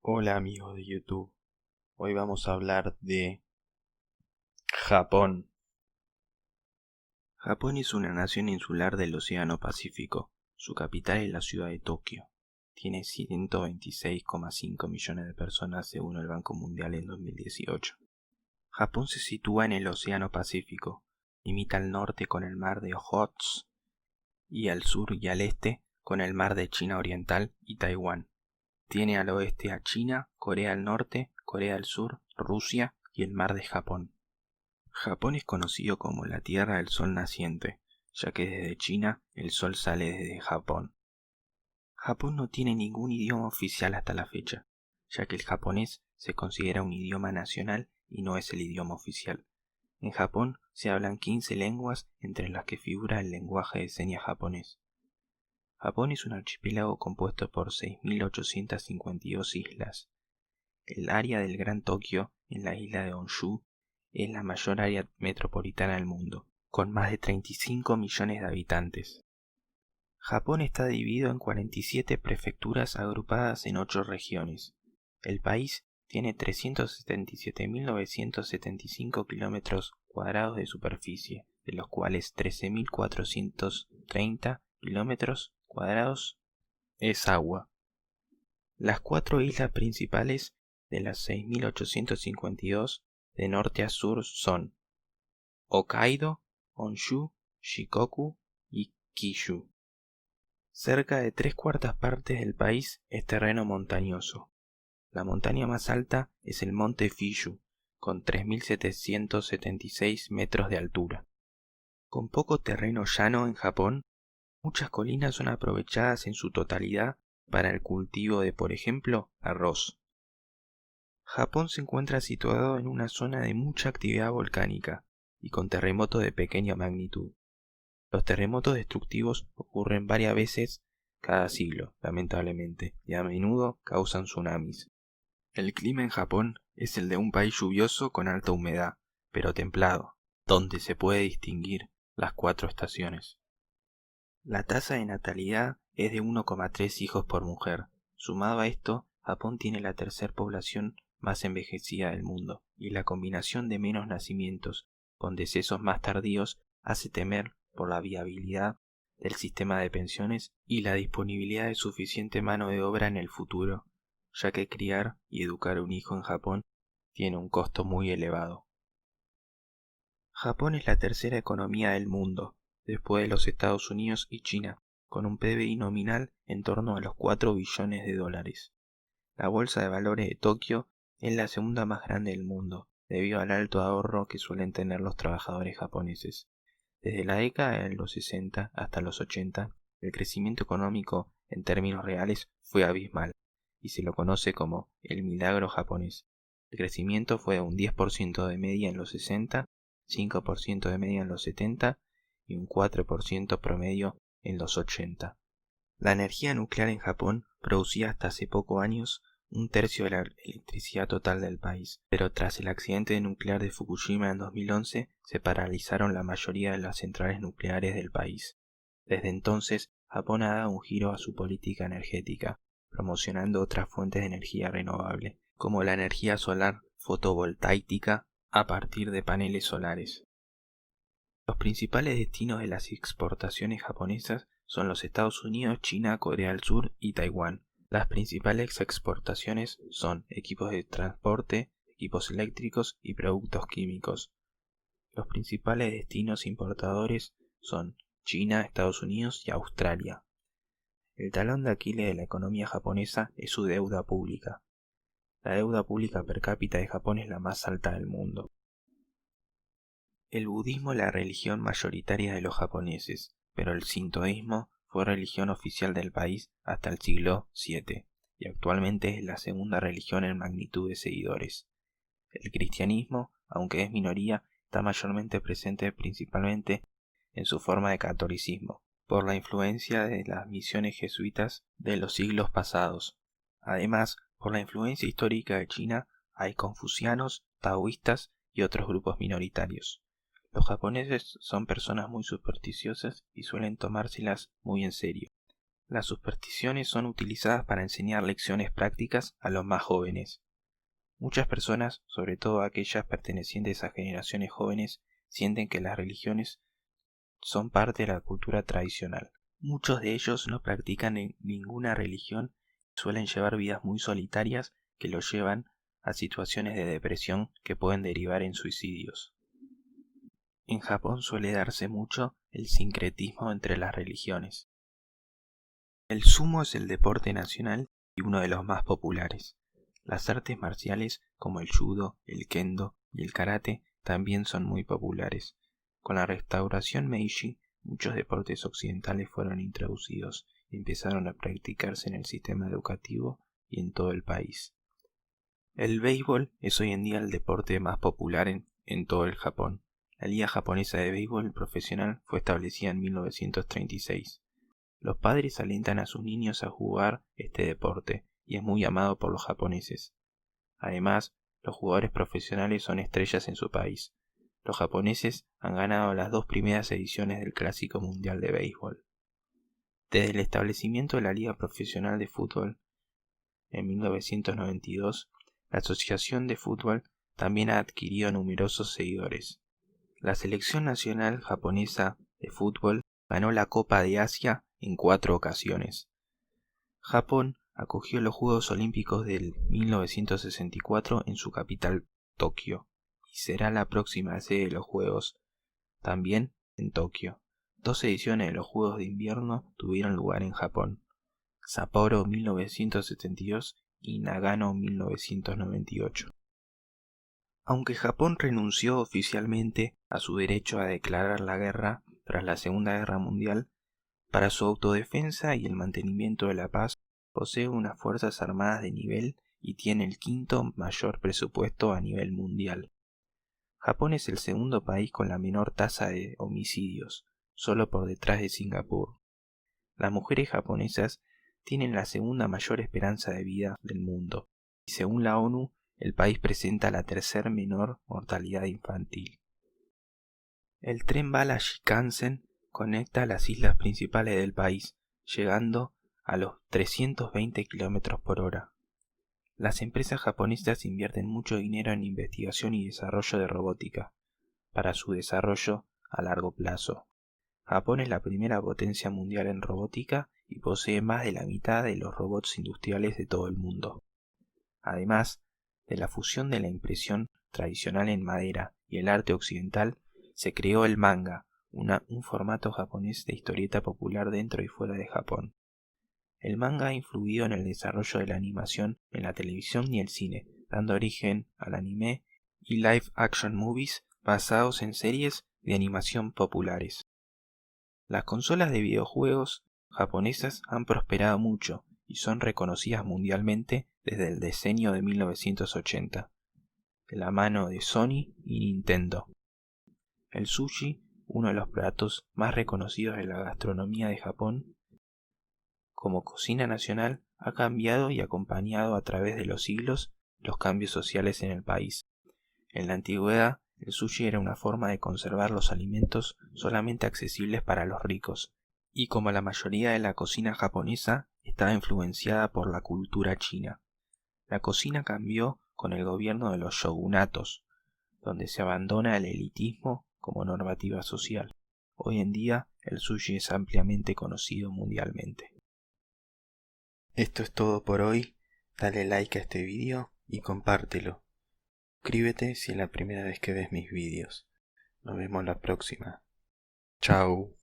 Hola amigos de YouTube, hoy vamos a hablar de Japón. Japón es una nación insular del Océano Pacífico. Su capital es la ciudad de Tokio. Tiene 126,5 millones de personas según el Banco Mundial en 2018. Japón se sitúa en el Océano Pacífico. Limita al norte con el mar de Ojotsk y al sur y al este con el mar de China Oriental y Taiwán. Tiene al oeste a China, Corea del Norte, Corea del Sur, Rusia y el mar de Japón. Japón es conocido como la Tierra del Sol Naciente, ya que desde China el sol sale desde Japón. Japón no tiene ningún idioma oficial hasta la fecha, ya que el japonés se considera un idioma nacional y no es el idioma oficial. En Japón se hablan 15 lenguas, entre las que figura el lenguaje de señas japonés. Japón es un archipiélago compuesto por 6.852 islas. El área del Gran Tokio, en la isla de Honshu, es la mayor área metropolitana del mundo, con más de 35 millones de habitantes. Japón está dividido en 47 prefecturas agrupadas en 8 regiones. El país tiene 377.975 kilómetros cuadrados de superficie, de los cuales 13.430 kilómetros cuadrados es agua. Las 4 islas principales de las 6.852 de norte a sur son Hokkaido, Honshu, Shikoku y Kyushu. Cerca de 3/4 partes del país es terreno montañoso. La montaña más alta es el monte Fuji, con 3.776 metros de altura. Con poco terreno llano en Japón, muchas colinas son aprovechadas en su totalidad para el cultivo de, por ejemplo, arroz. Japón se encuentra situado en una zona de mucha actividad volcánica y con terremotos de pequeña magnitud. Los terremotos destructivos ocurren varias veces cada siglo, lamentablemente, y a menudo causan tsunamis. El clima en Japón es el de un país lluvioso con alta humedad, pero templado, donde se puede distinguir las 4 estaciones. La tasa de natalidad es de 1,3 hijos por mujer. Sumado a esto, Japón tiene la tercera población más envejecida del mundo, y la combinación de menos nacimientos con decesos más tardíos hace temer por la viabilidad del sistema de pensiones y la disponibilidad de suficiente mano de obra en el futuro, ya que criar y educar un hijo en Japón tiene un costo muy elevado. Japón es la tercera economía del mundo, después de los Estados Unidos y China, con un PBI nominal en torno a los 4 billones de dólares. La bolsa de valores de Tokio es la segunda más grande del mundo, debido al alto ahorro que suelen tener los trabajadores japoneses. Desde la década de los 60 hasta los 80, el crecimiento económico en términos reales fue abismal, y se lo conoce como el milagro japonés. El crecimiento fue de un 10% de media en los 60, 5% de media en los 70 y un 4% promedio en los 80. La energía nuclear en Japón producía hasta hace pocos años un tercio de la electricidad total del país, pero tras el accidente nuclear de Fukushima en 2011 se paralizaron la mayoría de las centrales nucleares del país. Desde entonces, Japón ha dado un giro a su política energética, promocionando otras fuentes de energía renovable, como la energía solar fotovoltaica a partir de paneles solares. Los principales destinos de las exportaciones japonesas son los Estados Unidos, China, Corea del Sur y Taiwán. Las principales exportaciones son equipos de transporte, equipos eléctricos y productos químicos. Los principales destinos importadores son China, Estados Unidos y Australia. El talón de Aquiles de la economía japonesa es su deuda pública. La deuda pública per cápita de Japón es la más alta del mundo. El budismo es la religión mayoritaria de los japoneses, pero el sintoísmo fue religión oficial del país hasta el siglo VII, y actualmente es la segunda religión en magnitud de seguidores. El cristianismo, aunque es minoría, está mayormente presente principalmente en su forma de catolicismo, por la influencia de las misiones jesuitas de los siglos pasados. Además, por la influencia histórica de China, hay confucianos, taoístas y otros grupos minoritarios. Los japoneses son personas muy supersticiosas y suelen tomárselas muy en serio. Las supersticiones son utilizadas para enseñar lecciones prácticas a los más jóvenes. Muchas personas, sobre todo aquellas pertenecientes a generaciones jóvenes, sienten que las religiones son parte de la cultura tradicional. Muchos de ellos no practican ninguna religión y suelen llevar vidas muy solitarias que los llevan a situaciones de depresión que pueden derivar en suicidios. En Japón suele darse mucho el sincretismo entre las religiones. El sumo es el deporte nacional y uno de los más populares. Las artes marciales como el judo, el kendo y el karate también son muy populares. Con la restauración Meiji, muchos deportes occidentales fueron introducidos y empezaron a practicarse en el sistema educativo y en todo el país. El béisbol es hoy en día el deporte más popular en todo el Japón. La Liga Japonesa de Béisbol Profesional fue establecida en 1936. Los padres alientan a sus niños a jugar este deporte y es muy amado por los japoneses. Además, los jugadores profesionales son estrellas en su país. Los japoneses han ganado las 2 primeras ediciones del Clásico Mundial de Béisbol. Desde el establecimiento de la Liga Profesional de Fútbol en 1992, la Asociación de Fútbol también ha adquirido numerosos seguidores. La selección nacional japonesa de fútbol ganó la Copa de Asia en 4 ocasiones. Japón acogió los Juegos Olímpicos del 1964 en su capital, Tokio, y será la próxima sede de los Juegos, también en Tokio. 2 ediciones de los Juegos de Invierno tuvieron lugar en Japón: Sapporo 1972 y Nagano 1998. Aunque Japón renunció oficialmente a su derecho a declarar la guerra tras la Segunda Guerra Mundial, para su autodefensa y el mantenimiento de la paz, posee unas fuerzas armadas de nivel y tiene el 5º mayor presupuesto a nivel mundial. Japón es el segundo país con la menor tasa de homicidios, solo por detrás de Singapur. Las mujeres japonesas tienen la segunda mayor esperanza de vida del mundo, y según la ONU, el país presenta la 3ª menor mortalidad infantil. El tren bala Shinkansen conecta las islas principales del país, llegando a los 320 km por hora. Las empresas japonesas invierten mucho dinero en investigación y desarrollo de robótica, para su desarrollo a largo plazo. Japón es la primera potencia mundial en robótica y posee más de la mitad de los robots industriales de todo el mundo. Además de la fusión de la impresión tradicional en madera y el arte occidental, se creó el manga, un formato japonés de historieta popular dentro y fuera de Japón. El manga ha influido en el desarrollo de la animación en la televisión y el cine, dando origen al anime y live action movies basados en series de animación populares. Las consolas de videojuegos japonesas han prosperado mucho y son reconocidas mundialmente desde el decenio de 1980, de la mano de Sony y Nintendo. El sushi, uno de los platos más reconocidos de la gastronomía de Japón, como cocina nacional, ha cambiado y acompañado a través de los siglos los cambios sociales en el país. En la antigüedad, el sushi era una forma de conservar los alimentos solamente accesibles para los ricos, y como la mayoría de la cocina japonesa, estaba influenciada por la cultura china. La cocina cambió con el gobierno de los shogunatos, donde se abandona el elitismo como normativa social. Hoy en día, el sushi es ampliamente conocido mundialmente. Esto es todo por hoy. Dale like a este vídeo y compártelo. Suscríbete si es la primera vez que ves mis vídeos. Nos vemos la próxima. Chao.